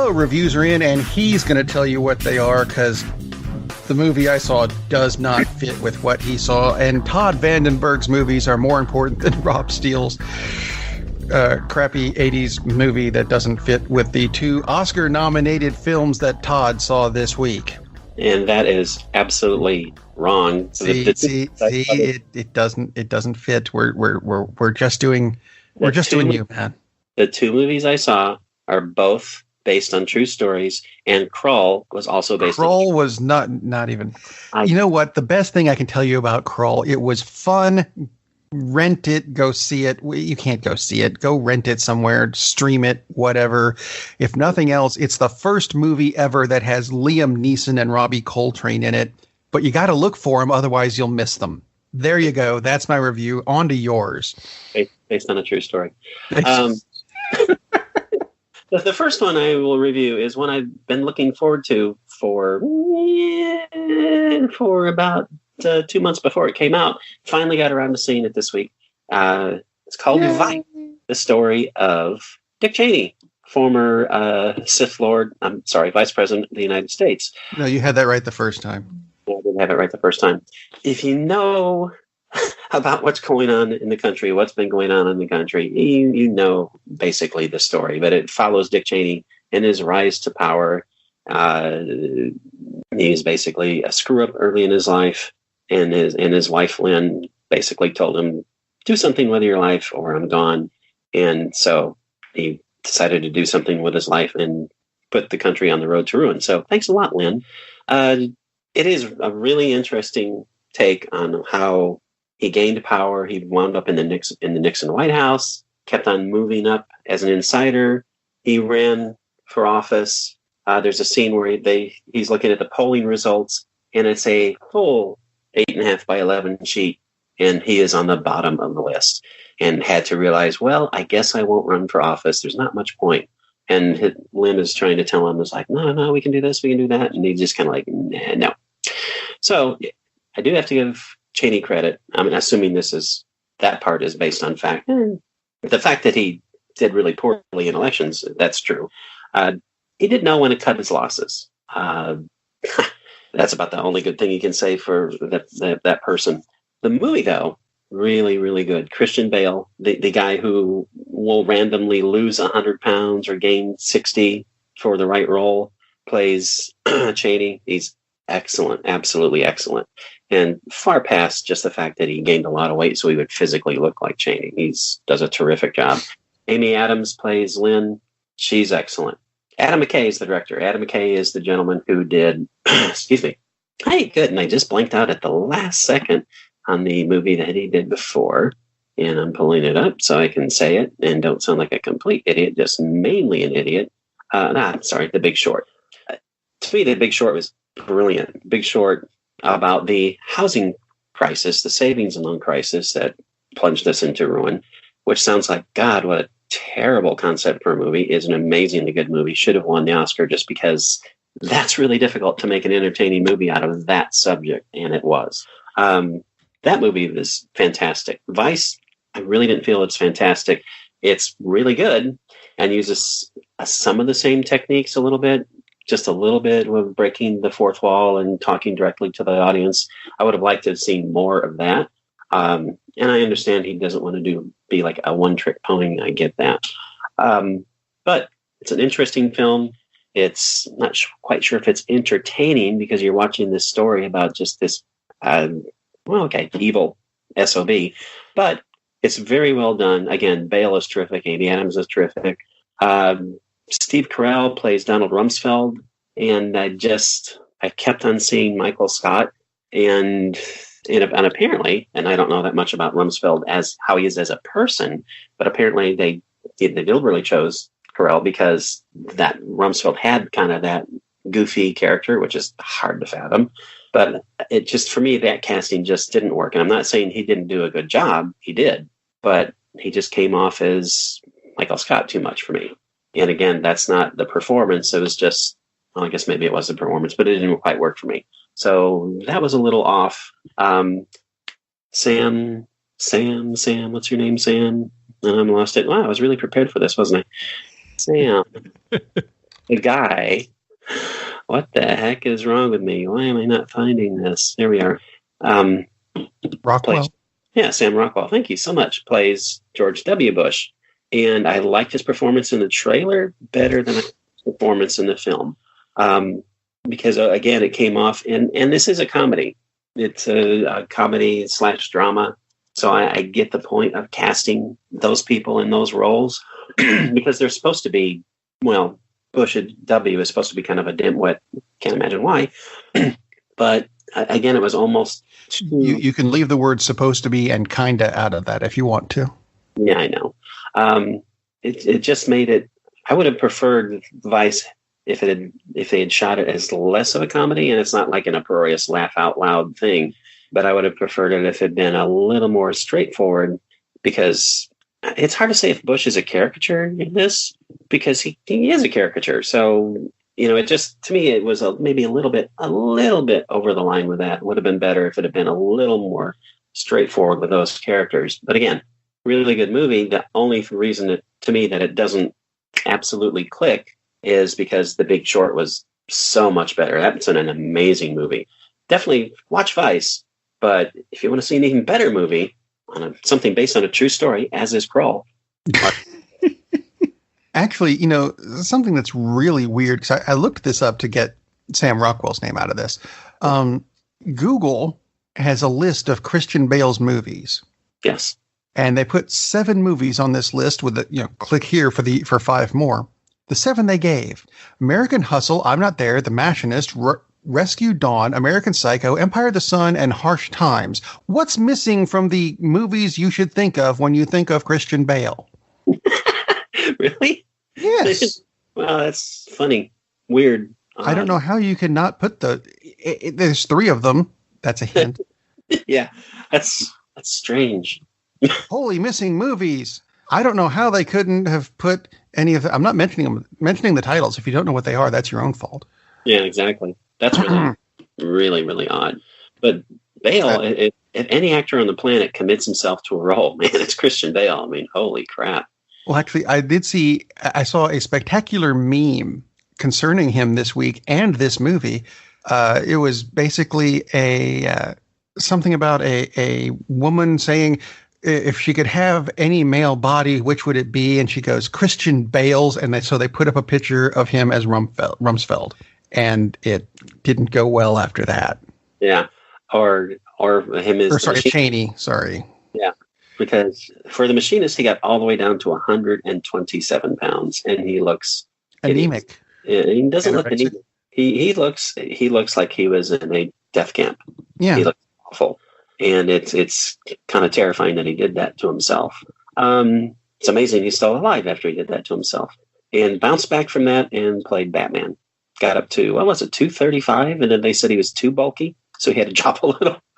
Hello, reviews are in, and he's going to tell you what they are, because the movie I saw does not fit with what he saw, and Todd Vandenberg's movies are more important than Rob Steele's crappy 80s movie that doesn't fit with the two Oscar-nominated films that Todd saw this week. And that is absolutely wrong. It doesn't fit. We're just doing you, man. The two movies I saw are both based on true stories, and Krull was also based on... Krull was not even... You know what? The best thing I can tell you about Krull, it was fun. Rent it, go see it. You can't go see it. Go rent it somewhere, stream it, whatever. If nothing else, it's the first movie ever that has Liam Neeson and Robbie Coltrane in it, but you got to look for them, otherwise you'll miss them. There you go. That's my review. On to yours. Based on a true story. The first one I will review is one I've been looking forward to for about 2 months before it came out. Finally got around to seeing it this week. It's called Vice, the story of Dick Cheney, former Vice President of the United States. No, you had that right the first time. I didn't have it right the first time. If you know about what's going on in the country, what's been going on in the country, you know basically the story, but it follows Dick Cheney in his rise to power. He's basically a screw up early in his life, and his wife Lynn basically told him, do something with your life or I'm gone. And so he decided to do something with his life and put the country on the road to ruin. So thanks a lot, Lynn. It is a really interesting take on how he gained power. He wound up in the Nixon White House, kept on moving up as an insider. He ran for office. There's a scene where he's looking at the polling results, and it's a full 8.5 by 11 sheet, and he is on the bottom of the list, and had to realize, well, I guess I won't run for office. There's not much point. And Lynn is trying to tell him, it's like, no, we can do this, we can do that. And he's just kind of like, nah, no. So I do have to give Cheney credit. I mean, assuming that part is based on fact. The fact that he did really poorly in elections, that's true. He did know when to cut his losses. That's about the only good thing you can say for that person. The movie, though, really, really good. Christian Bale, the guy who will randomly lose 100 pounds or gain 60 for the right role, plays Cheney. He's excellent, absolutely excellent. And far past just the fact that he gained a lot of weight so he would physically look like Cheney. He does a terrific job. Amy Adams plays Lynn. She's excellent. Adam McKay is the director. Adam McKay is the gentleman who did, excuse me. Hey, good. And I just blanked out at the last second on the movie that he did before. And I'm pulling it up so I can say it and don't sound like a complete idiot, just mainly an idiot. The Big Short. To me, The Big Short was brilliant. Big Short about the housing crisis, the savings and loan crisis that plunged us into ruin, which sounds like, God, what a terrible concept for a movie. Is an amazingly good movie. Should have won the Oscar just because that's really difficult to make an entertaining movie out of that subject, and it was. That movie was fantastic. Vice, I really didn't feel it's fantastic. It's really good and uses some of the same techniques a little bit, just a little bit of breaking the fourth wall and talking directly to the audience. I would have liked to have seen more of that. And I understand he doesn't want to be like a one-trick pony. I get that. But it's an interesting film. It's not quite sure if it's entertaining because you're watching this story about just this, evil SOB. But it's very well done. Again, Bale is terrific. Amy Adams is terrific. Steve Carell plays Donald Rumsfeld. And I kept on seeing Michael Scott. And apparently, and I don't know that much about Rumsfeld as how he is as a person, but apparently they deliberately chose Carell because that Rumsfeld had kind of that goofy character, which is hard to fathom. But it just, for me, that casting just didn't work. And I'm not saying he didn't do a good job. He did. But he just came off as Michael Scott too much for me. And again, that's not the performance. It was just, well, I guess maybe it was the performance, but it didn't quite work for me. So that was a little off. Sam, what's your name, Sam? And I'm lost it. Wow, I was really prepared for this, wasn't I? Sam. the guy. What the heck is wrong with me? Why am I not finding this? There we are. Rockwell. Sam Rockwell. Thank you so much. Plays George W. Bush. And I liked his performance in the trailer better than his performance in the film. Because, again, it came off, and this is a comedy. It's a comedy / drama. So I get the point of casting those people in those roles because they're supposed to be, well, Bush W. is supposed to be kind of a dimwit. Can't imagine why. But again, it was almost too... You can leave the word supposed to be and kinda out of that if you want to. Yeah, I know. It just made it... I would have preferred Vice if they had shot it as less of a comedy, and it's not like an uproarious laugh out loud thing. But I would have preferred it if it had been a little more straightforward, because it's hard to say if Bush is a caricature in this, because he is a caricature. So, it just, to me, it was maybe a little bit over the line with that. It would have been better if it had been a little more straightforward with those characters. But again, really good movie. The only reason to me that it doesn't absolutely click is because The Big Short was so much better. That's an amazing movie. Definitely watch Vice. But if you want to see an even better movie on something based on a true story, as is Crawl. Actually, something that's really weird, because I looked this up to get Sam Rockwell's name out of this. Google has a list of Christian Bale's movies. Yes. And they put 7 movies on this list with click here for 5 more. The 7 they gave: American Hustle, I'm Not There, The Machinist, Rescue Dawn, American Psycho, Empire of the Sun, and Harsh Times. What's missing from the movies you should think of when you think of Christian Bale? Really? Yes. Well, that's funny. Weird. I don't know how you cannot put there's 3 of them. That's a hint. Yeah, that's strange. Holy missing movies. I don't know how they couldn't have put any of them. I'm not mentioning the titles. If you don't know what they are, that's your own fault. Yeah, exactly. That's really, really, really odd. But Bale, if any actor on the planet commits himself to a role, man, it's Christian Bale. I mean, holy crap. Well, actually, I saw a spectacular meme concerning him this week and this movie. It was basically something about a woman saying, if she could have any male body, which would it be? And she goes, Christian Bale's. And so they put up a picture of him as Rumsfeld. And it didn't go well after that. Yeah. Or him as... Cheney. Sorry. Yeah. Because for The Machinist, he got all the way down to 127 pounds. And he looks... anemic. He doesn't look anemic. He looks like he was in a death camp. Yeah. He looks awful. And it's kind of terrifying that he did that to himself. It's amazing he's still alive after he did that to himself. And bounced back from that and played Batman. Got up to, 235? And then they said he was too bulky, so he had to drop a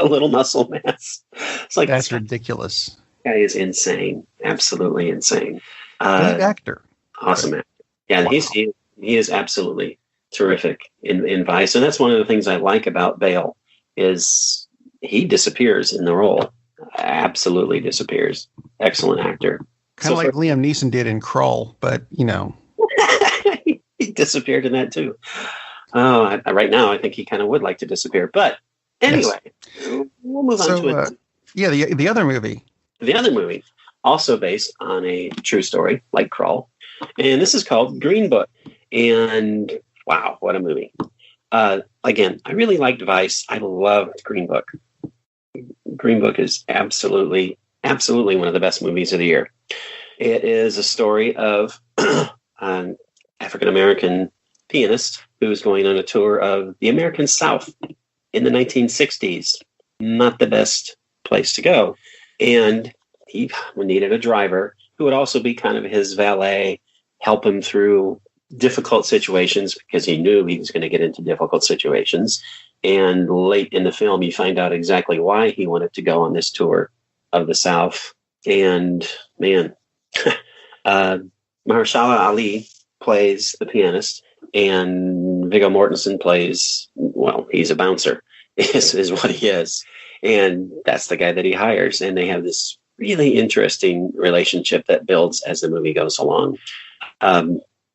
little muscle mass. It's like, that's ridiculous. This guy is insane. Absolutely insane. Great actor. Awesome actor. Yeah, wow. He is absolutely terrific in Vice. And that's one of the things I like about Bale is he disappears in the role. Absolutely disappears. Excellent actor. Kind of like Liam Neeson did in Crawl, but, he disappeared in that too. Right now, I think he kind of would like to disappear. But anyway, we'll move on to it. Yeah, the other movie. The other movie, also based on a true story, like Crawl. And this is called Green Book. And wow, what a movie. Again, I really liked Vice. I loved Green Book. Green Book is absolutely one of the best movies of the year. It is a story of an African-American pianist who was going on a tour of the American South in the 1960s. Not the best place to go. And he needed a driver who would also be kind of his valet, help him through difficult situations because he knew he was going to get into difficult situations. And late in the film, you find out exactly why he wanted to go on this tour of the South. And man, Mahershala Ali plays the pianist, and Viggo Mortensen plays, well, he's a bouncer, is what he is. And that's the guy that he hires. And they have this really interesting relationship that builds as the movie goes along.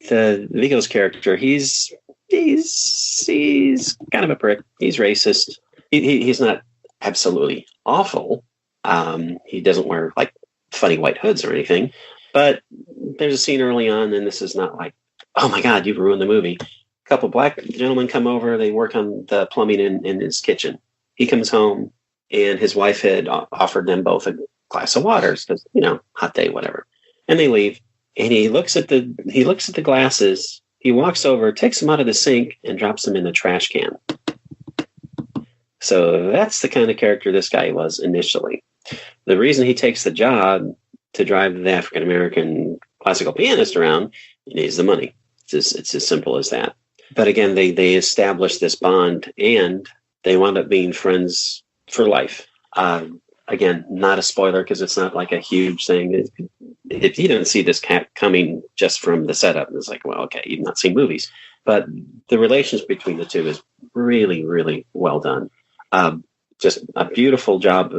the Vigo's character, he's kind of a prick. He's racist. He's not absolutely awful. He doesn't wear like funny white hoods or anything. But there's a scene early on, and this is not like, oh my God, you've ruined the movie. A couple black gentlemen come over. They work on the plumbing in his kitchen. He comes home, and his wife had offered them both a glass of water because, hot day, whatever. And they leave. And he looks at the glasses. He walks over, takes them out of the sink, and drops them in the trash can. So that's the kind of character this guy was initially. The reason he takes the job to drive the African American classical pianist around, he needs the money. It's as simple as that. But again, they establish this bond, and they wound up being friends for life. Again, not a spoiler because it's not like a huge thing. If you don't see this coming just from the setup, it's like, well, okay, you've not seen movies. But the relations between the two is really, really well done. Just a beautiful job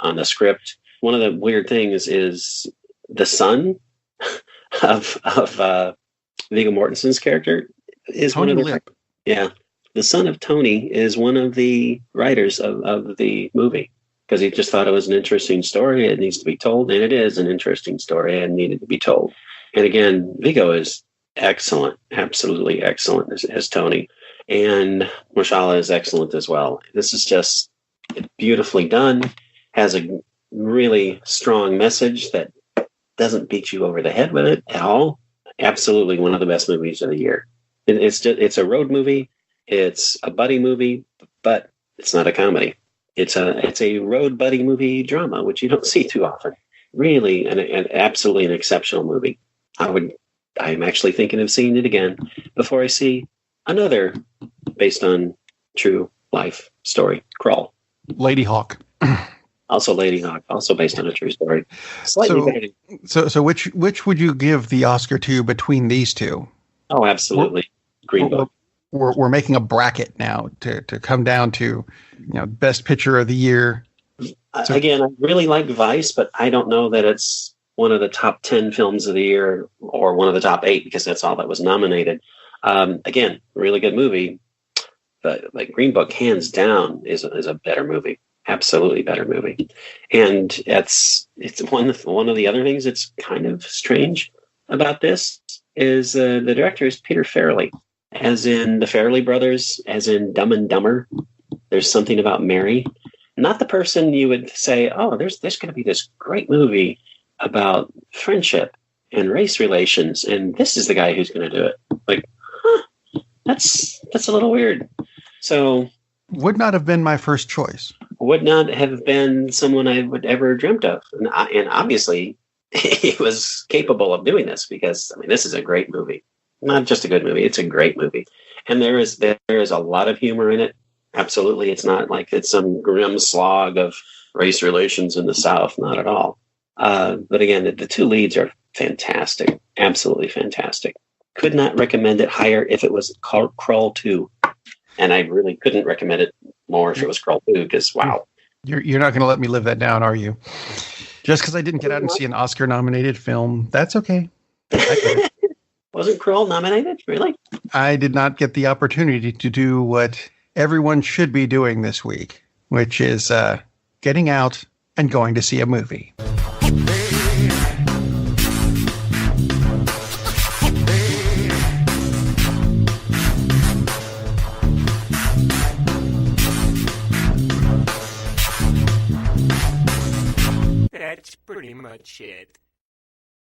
on the script. One of the weird things is the son of Viggo Mortensen's character is Tony one of the Lip. Yeah, the son of Tony is one of the writers of the movie because he just thought it was an interesting story. It needs to be told, and it is an interesting story and needed to be told. And again, Viggo is excellent, absolutely excellent as Tony, and Marshala is excellent as well. This is just beautifully done. Has a really strong message that doesn't beat you over the head with it at all. Absolutely one of the best movies of the year. It's a road movie. It's a buddy movie, but it's not a comedy. It's a road buddy movie drama, which you don't see too often. Really, an absolutely an exceptional movie. I'm actually thinking of seeing it again before I see another based on true life story, Crawl. Lady Hawk. Also Lady Hawk, also based on a true story. Slightly better. So which would you give the Oscar to between these two? Oh, absolutely. Green Book. We're making a bracket now to come down to, best picture of the year. So, again, I really like Vice, but I don't know that it's one of the top 10 films of the year or one of the top 8 because that's all that was nominated. Again, really good movie, but like Green Book, hands down, is a better movie. Absolutely better movie. And it's one of the other things that's kind of strange about this is the director is Peter Farrelly, as in the Farrelly brothers, as in Dumb and Dumber. There's something about Mary. Not the person you would say, oh, there's going to be this great movie about friendship and race relations, and this is the guy who's going to do it. Like, that's a little weird. So would not have been my first choice. Would not have been someone I would ever dreamt of. And obviously, he was capable of doing this because, this is a great movie. Not just a good movie, it's a great movie. And there is a lot of humor in it. Absolutely. It's not like it's some grim slog of race relations in the South. Not at all. But again, the two leads are fantastic. Absolutely fantastic. Could not recommend it higher if it was Crawl 2. And I really couldn't recommend it more if it was Crawl 2 because, wow. You're not going to let me live that down, are you? Just because I didn't get out and see an Oscar-nominated film, that's okay. Wasn't Crawl nominated? Really? I did not get the opportunity to do what everyone should be doing this week, which is getting out and going to see a movie. That's pretty much it.